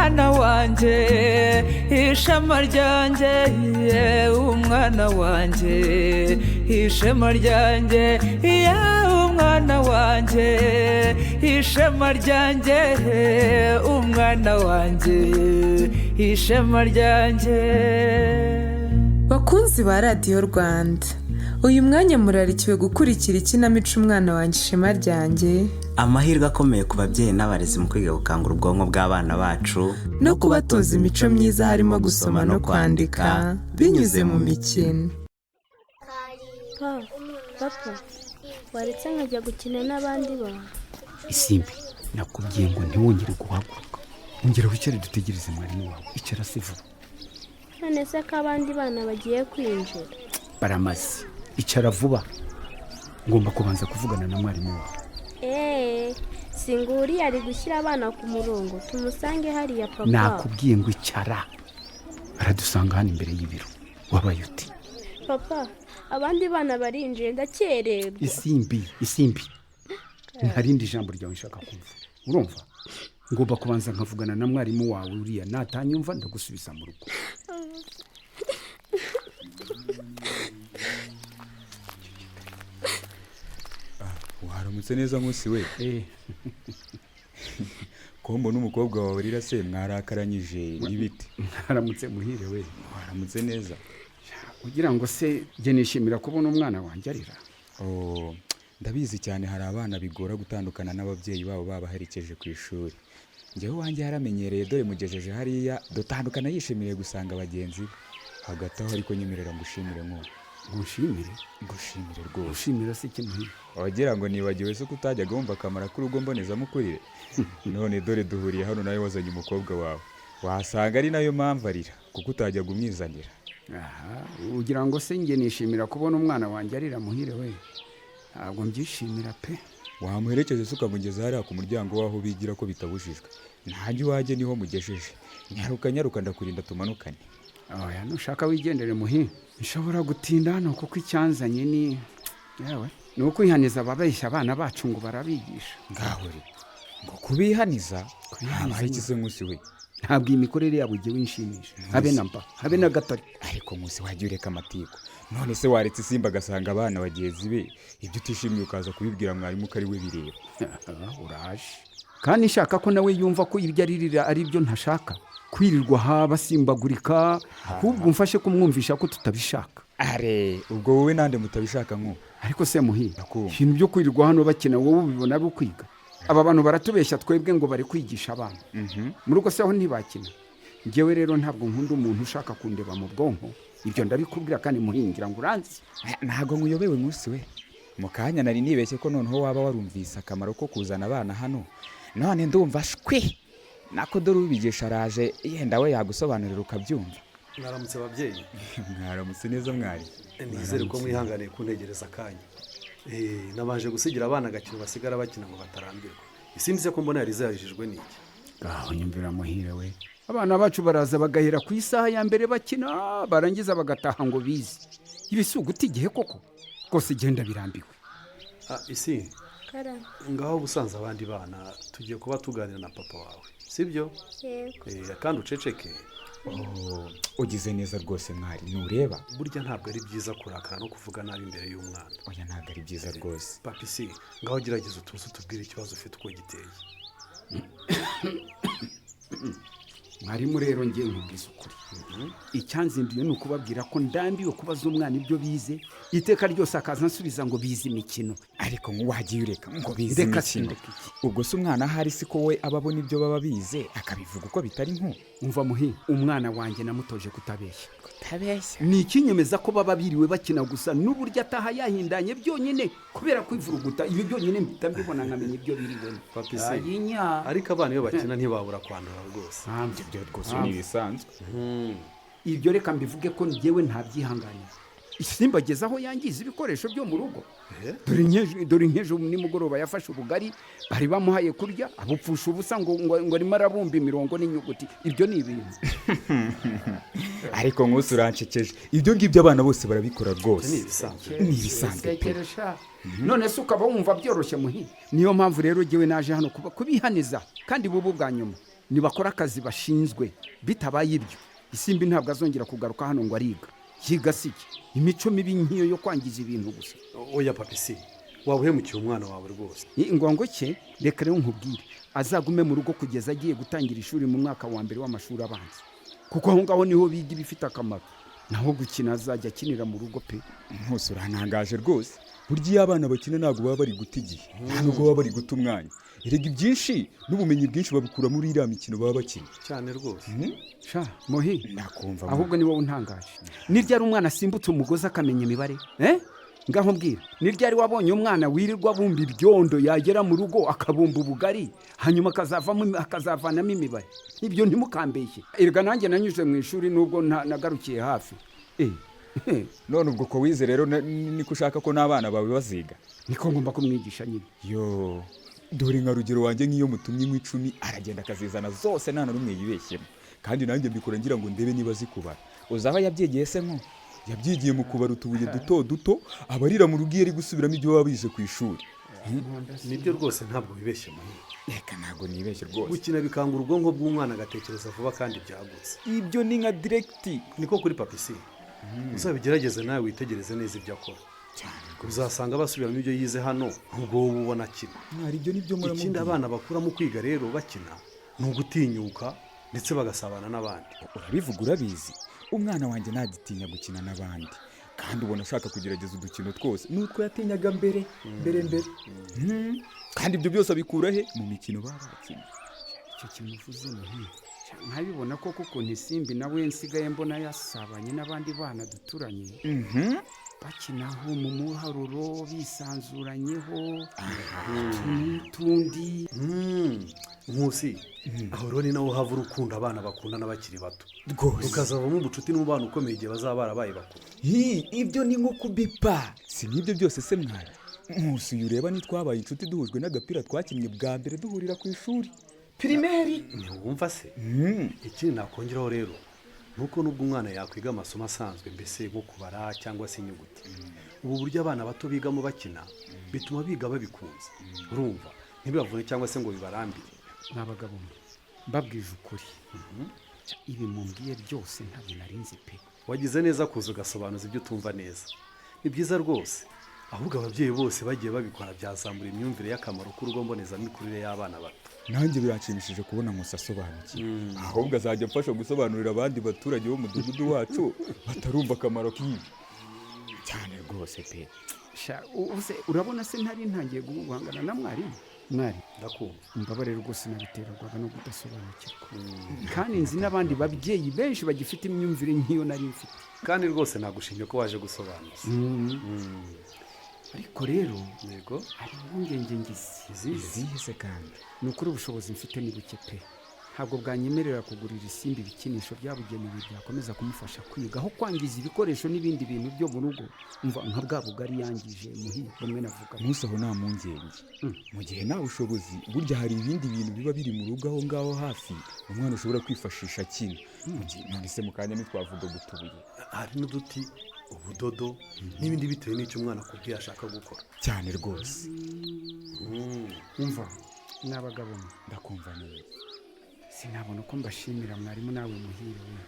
umwana wanjye ishema ryanjye umwana wanjye ishema ryanjye umwana wanjye ishema ryanjye umwana wanjye ishema ryanjye. Bakunzi ba radiyo Rwanda, uyu mwanya murarikiwe gukurikira ikinamico umwana wanjye ishema ryanjye, amahirwe akomeye ku babyeyi n'abarezi mu kwiga gukangura ubwonko bw'abana bacu no kubatoza imico myiza harimo gusoma no kwandika binyuze mu mikino. Papa, waretse nkajya gukina n'abandi bantu? Isimbi, nakubwiye ngo ntiwongere guhaguruka, ongera wicare dutegereze mwarimu wawe. Icara se vuba. None se ko abandi bana bagiye kwinjira? Baramaze, icara vuba, ngomba kubanza kuvugana na mwarimu wawe. Singuri ari gushyira abana ku murongo, tumusange hariya papa. Nakubwiye ngo icara, aradusanga hano imbere y'ibiro. Wabaye uti? Papa, abandi bana barinjiye ndakererwa. Isimbi, ntarindi jambo ryawe nshaka kumva, urumva? Ngomba kubanza nkavugana na mwarimu wawe uriya, natanyumva ndagusubiza mu rugo. Waramutse neza nkusi we. Ko mbona umukobwa wawe rira se mwarakaranyije n'ibiti. Haramutse muhire we. Waramutse neza. Ugira ngo se je nishimira kubona umwana wanjye arira. Ndabizi cyane hari abana bigora gutandukana n'ababyeyi babo babaherekeje ku ishuri. Njyewe wanjye yaramenyereye dore mugejeje hariya dutandukana yishimiye gusanga bagenzi hagati aho ariko nyemerera ngushimire nko. Ngushimire rwose. Ushimira se ikintu? Wagira ngo nibagiwe se kutajyaga wumva akamaro k'urugo mbonezamukurire. None dore duhuriye hano nawe wazanye umukobwa wawe. Wasanga ari nayo mpamvu arira kuko utajyaga umwizanira. Ugira ngo se nge nishimira kubona umwana wanjye arira muhire we? Ntabwo mbyishimira pe. Wamuherekeje se ukamugeza hariya ku muryango waho bigira ko bitabujijwe. Ntajye iwajye niho mugejeje. Nyaruka ndakurinda tumanukane. Oya nushaka wigendere muhi. Nshobora gutinda hano kuko icyanzanye ni yawe ni ukwihaniza ababeshya abana bacu ngo barabigisha. Ngahore ngo kubihaniza ikize nkusi we. Ntabwo imikorere yabo igiye winshimisha. Habe na gatari. Ariko nkusi wagiye ureka amatiko. None se waretse Simba agasanga abana bagezi be ibyo utishimiye ukaza kubibwira mwarimu ko ari we bireba. Uraje kandi nshaka ko nawe yumva ko ibyo aririra ari byo ntashaka kwirirwa basimbagurika, ahubwo umfashe kumwumvisha ko tutabishaka. Ubwo wowe nande mutabishaka nko? Ariko se muhi, ibintu byo kwirirwa hano bakina wowe ubibona ari kwiga? Aba bantu baratubeshya twebwe ngo bari kwigisha abana. Mu rugo se aho ntibakina. Ngewe rero ntabwo nkunda umuntu ushaka kundeba mu bwonko. Ibyo ndabikubwira kandi muhingira ngo uranzi. Ntabwo nkuyobewe nkusi we. Mu kanya nari nibeshye ko noneho waba warumvise akamaro ko kuzana abana hano. None ndumva shwe. Nako dore ubigisha araje yenda we yagusobanurira ukabyumva. Mwaramutse ababyeyi. Mwaramutse neza mwari. Nizere ko mwihanganiye kuntegereza akanya. Nabanje gusigira abana agakino basigara bakina ngo batarambirwa. Isimbi se ko mbona yari zayijijwe n'iki? Nyumvira muhire we. Abana bacu baraza bagahera ku isaha ya mbere bakina barangiza bagataha ngo bize. Ibisuguti igihe koko kose igenda birambiwe. Isi ngaho busanze abandi bana tugiye kuba tuganira na papa wawe, sibyo? Yego. Kandi uceceke. Ugize neza rwose mwari nureba. Burya ntabwo ari byiza kurakara no kuvuga nabi imbere y'umwana. Oya ntabwo ari byiza rwose. Papa isi ngaho gerageza utuze utubwire ikibazo ufite uko giteye. Mwarimu rero ngiye nkubwiza ukuri. Icyanzinduye ni ukubabwira ko ndambiwe kubaza umwana ibyo bize iteka ryose akaza nsubiza ngo bize imikino. Ariko wagiye ureka ngo bize imikino. Ubwo se umwana ahari siko we ababona ibyo baba bize akabivuga uko bitari nko. Umva muhi, umwana wanjye namutoje kutabeshya. Kutabeshya? Ni ikinyemeza ko baba biriwe bakina gusa n'uburyo ataha yahindanye byonyine kubera kwivuruguta. Ibi byonyine mpita mbibona nkamenya ibyo biriwe. Papa isi ariko abana iyo bakina ntibabura kwandura rwose. Ibyo rwose ni ibisanzwe. Ibyo reka mbivuge ko njyewe ntabyihanganira. Isimba ageze aho yangiza ibikoresho byo mu rugo. Dore nkejo nimugoroba yafashe ubugari bari bamuhaye kurya abupfusha ubusa ngo arimo arabumba imirongo n'inyuguti. Ibyo ni ibintu. Ariko nkusi urancekeje. Ibyo ngibyo abana bose barabikora rwose. Ni ibisanzwe. None se ukaba wumva byoroshye muhi. Niyo mpamvu rero jyewe naje hano kubihaniza kandi bubu bwa nyuma. nibakora akazi bashinzwe. Bitabaye ibyo isimbi ntabwo azongera kugaruka hano ngo ariga. Yiga siki imico mibi nk'iyo yo kwangiza ibintu gusa. oya papisi waba uhemukiye umwana wawe rwose. Ingongo cye reka rero nkubwire azagume mu rugo kugeza agiye gutangira ishuri mu mwaka wa mbere w'amashuri abanza, kuko aho ngaho niho biga ibifite akamaro. Naho gukina azajya akinira mu rugo pe. Nkusi urantangaje rwose. Burya iyo abana bakina ntabwo baba bari guta igihe, ntabwo baba bari guta umwanya. Erega ibyinshi n'ubumenyi bwinshi babikura muri iriya mikino baba bakina cyane rwose. Sha Mohi, nakumva ahubwo ni wowe untangaje. Ni ryari umwana asimbutse umugozi akamenya imibare? Ngaho mbwira, ni ryari wabonye umwana wirirwa bumba ibyondo yagera mu rugo akabumba ubugari hanyuma akazavanamo imibare? Ibyo ntimukambeshye. Erega nanjye nanyuze mu ishuri nubwo nagarukiye hafi. none ubwo ko wize rero niko ushaka ko n'abana bawe baziga? Niko ngomba kumwigisha nyine. Yo dore nka rugero wanjye nk'iyo mutumye mu 10 aragenda akazizana zose nta na rumwe yibeshyemo, kandi nanjye mbikora ngira ngo ndebe niba zikubara. Uzaba yabyegeye se nko yabyigiye mu kubara utubuye duto duto abarira mu rugo ari gusubiramo ibyo baba bize ku ishuri. Nibyo rwose ntabwo wibeshye Mohi. Reka ntabwo nibeshye rwose. Gukina bikangura ubwonko bw'umwana agatekereza vuba kandi byagutse. Ibyo ni nka direct niko kuri papisi. Uzabigerageze nawe witegereze neza ibyo akora. Uzasanga basubiramo ibyo yize hano ubwo wowe ubona akina. Ibyo nibyo mura ikindi abana bakura mu kwiga rero bakina ni ugutinyuka ndetse bagasabana n'abandi. Urabivuga urabizi, umwana wanjye ntagitinya gukina n'abandi, kandi ubona ashaka kugerageza udukino twose n'utwo yatinyaga mbere. Kandi ibyo byose abikura he? Mu mikino baba bakina. Icyo kimuvuze Mohi, nkabibona ko kuko ntisimbi nawe nsigaye mbona yasabanye n'abandi bana duturanye. Bakinaho mu muharuro bisanzuranyeho n'utundi. Nkusi aho rero ni naho hava urukundo abana bakundana bakiri bato rwose, ukazavamo ubucuti n'umubano ukomeye igihe bazaba barabaye bakuru. Ibyo ni nko kubipa. Si n'ibyo byose se mwari Nkusi uyu ureba nitwabaye inshuti duhujwe n'agapira twakinnye bwa mbere duhurira ku ishuri pirimeri. Ntiwumva se? Ikindi nakongeraho rero nuko nubwo umwana yakwiga amasomo asanzwe mbese nko kubara cyangwa se inyuguti, ubu buryo abana bato bigamo bakina bituma biga babikunze. Urumva ntibibavune cyangwa se ngo bibarambire. N'abagabo mbabwije ukuri, ibi mumbwiye byose ntabwo narinzi pe. Wagize neza kuza ugasobanuza ibyo utumva neza. Ni byiza rwose, ahubwo ababyeyi bose bagiye babikora byazamura imyumvire y'akamaro k'urugo mbonezamikurire y'abana bato. Nanjye biranshimishije kubona Nkusi asobanukiwe, ahubwo azajya mfasha gusobanurira abandi baturage bo mu mudugudu wacu batarumva akamaro k'ibi cyane rwose pe. Urabona se ntari ntangiye guhangana na mwarimu? Mwari ndakumva. Mbabare rwose nabiterwaga no kudasobanukirwa, kandi nzi n'abandi babyeyi benshi bagifite imyumvire nk'iyo nari mfite. Kandi rwose nagushimye ko waje gusobanuza. Ariko rero yego hari impungenge izihe se? Kandi ni ukuri ubushobozi mfite ni buke pe. Ntabwo bwanyemerera kugurira isimbi ibikinisho byabugenewe byakomeza kumufasha kwiga, aho kwangiza ibikoresho n'ibindi bintu byo mu rugo. Umva nka bwa bugari yangije Muhi bamwe navuga. Nkusi aho nta mpungenge. Mu gihe nta bushobozi burya hari ibindi bintu biba biri mu rugo aho ngaho hafi umwana ushobora kwifashisha akina. None se mu kanya ntitwavuga gutubuye, hari n'uduti, ubudodo n'ibindi bitewe n'icyo umwana akubwiye ashaka gukora cyane rwose. Umva n'abagabo ndakumva neza. Sinabona uko mbashimira mwarimu nawe muhiriwe.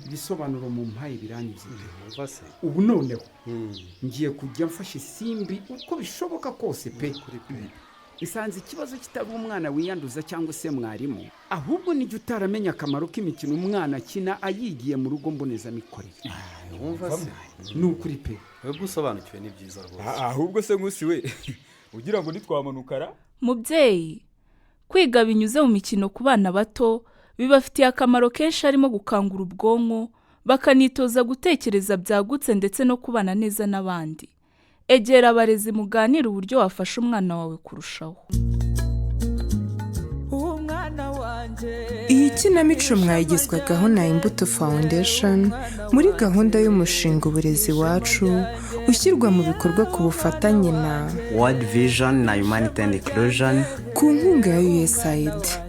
Ibisobanuro mu mpaye biranyuze. Ubu noneho ngiye kujya mfasha isimbi uko bishoboka kose pe. Isanze ikibazo kitari umwana wiyanduza cyangwa se mwarimu, ahubwo nijye utaramenya akamaro k'imikino umwana akina ayigiye mu rugo mbonezamikorere. Wumva se? Ni ukuri pe. Webwe usobanukiwe ni byiza rwose. Ahubwo se Nkusi we ugira ngo nitwamanukara? Mubyeyi, kwiga binyuze mu mikino ku bana bato bibafitiye akamaro kenshi, harimo gukangura ubwonko, bakanitoza gutekereza byagutse ndetse no kubana neza n'abandi. Egera abarezi muganira uburyo wafasha umwana wawe kurushaho. Iyi kinamico mwayigezwagaho na Imbuto Foundation muri gahunda y'umushinga Uburezi Iwacu ushyirwa mu bikorwa ku bufatanye na World Vision na Humanity and Inclusion ku nkunga ya USAID.